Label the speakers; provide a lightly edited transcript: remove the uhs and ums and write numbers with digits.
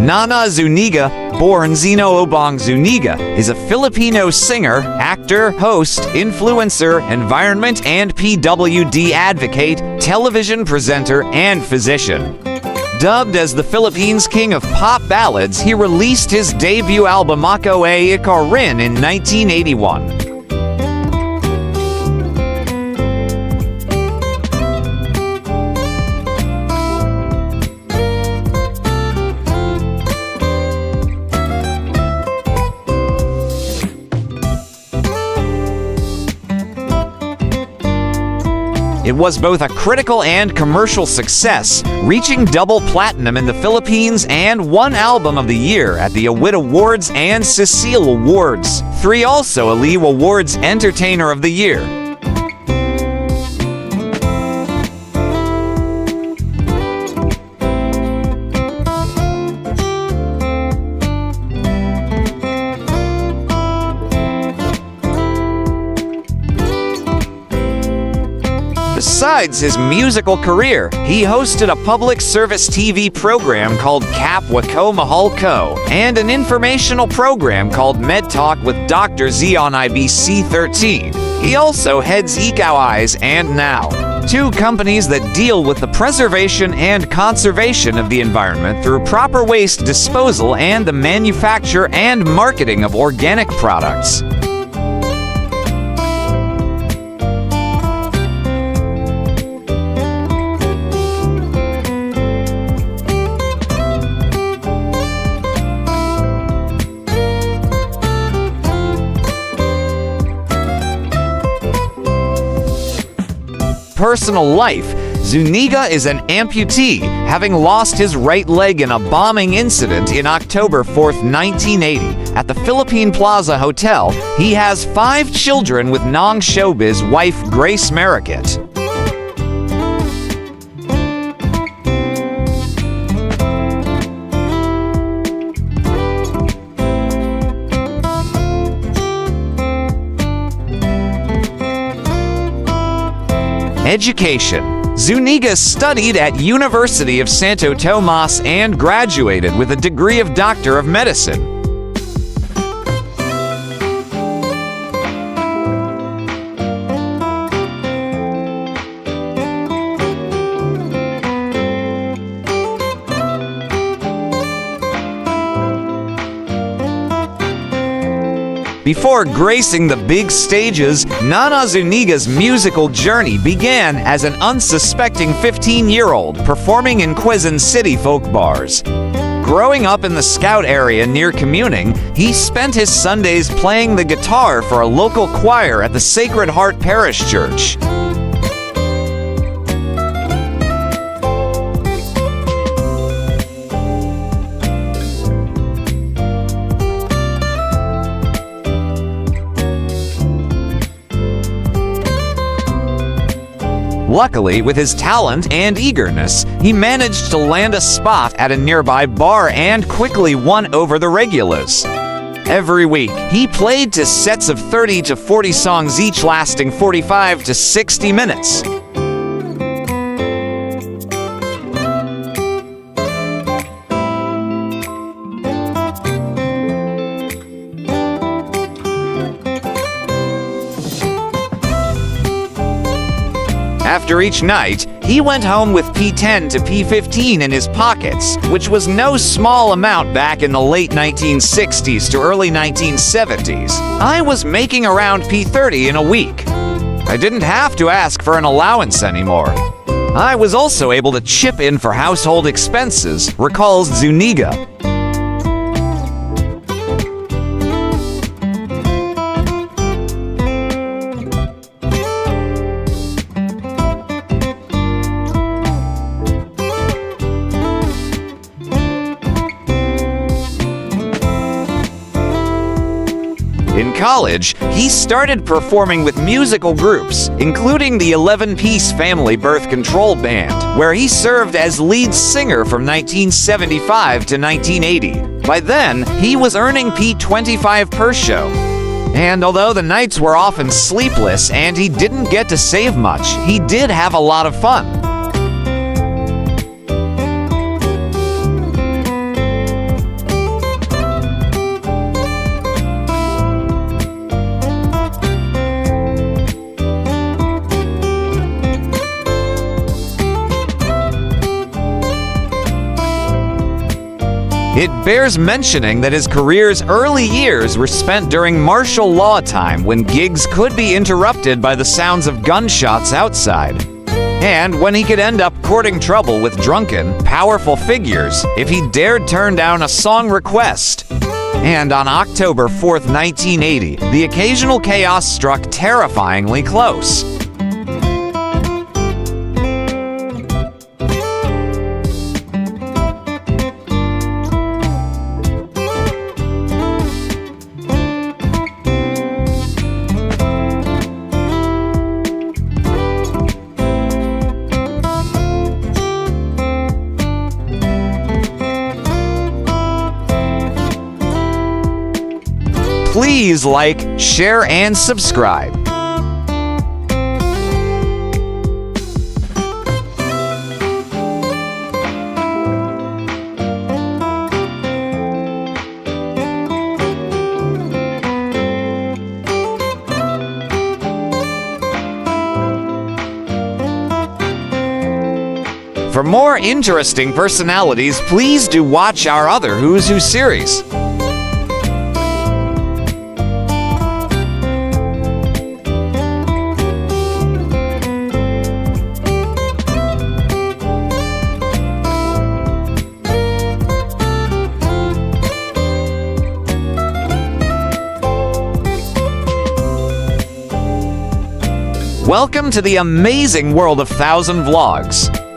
Speaker 1: Nana Zuñiga, born Zeno Obong Zuñiga, is a Filipino singer, actor, host, influencer, environment and PWD advocate, television presenter, and physician. Dubbed as the Philippines' king of pop ballads, he released his debut album Ako Ay Ikaw Rin in 1981. It was both a critical and commercial success, reaching double platinum in the Philippines and won Album of the Year at the Awit Awards and Cecile Awards. 3 also Aliw Awards Entertainer of the Year. Besides his musical career, he hosted a public service TV program called Kapwa Ko Mahal Ko and an informational program called Med Talk with Dr. Z on IBC 13. He also heads Ikaw Eyes and Now, 2 companies that deal with the preservation and conservation of the environment through proper waste disposal and the manufacture and marketing of organic products. Personal life, Zuñiga is an amputee, having lost his right leg in a bombing incident in October 4, 1980. At the Philippine Plaza Hotel, he has 5 children with non-showbiz wife Grace Marikit. Education. Zuñiga studied at University of Santo Tomas and graduated with a degree of Doctor of Medicine. Before gracing the big stages, Nana Zuñiga's musical journey began as an unsuspecting 15-year-old performing in Quezon City folk bars. Growing up in the Scout area near Communing, he spent his Sundays playing the guitar for a local choir at the Sacred Heart Parish Church. Luckily, with his talent and eagerness, he managed to land a spot at a nearby bar and quickly won over the regulars. Every week, he played to sets of 30 to 40 songs each lasting 45 to 60 minutes. After each night, he went home with P10 to P15 in his pockets, which was no small amount back in the late 1960s to early 1970s. I was making around P30 in a week. I didn't have to ask for an allowance anymore. I was also able to chip in for household expenses, recalls Zuñiga. In college, he started performing with musical groups, including the 11-piece Family Birth Control Band, where he served as lead singer from 1975 to 1980. By then, he was earning P25 per show. And although the nights were often sleepless and he didn't get to save much, he did have a lot of fun. It bears mentioning that his career's early years were spent during martial law time when gigs could be interrupted by the sounds of gunshots outside, and when he could end up courting trouble with drunken, powerful figures if he dared turn down a song request. And on October 4th, 1980, the occasional chaos struck terrifyingly close. Please like, share, and subscribe. For more interesting personalities, please do watch our other Who's Who series. Welcome to the amazing world of 1000 Vlogs.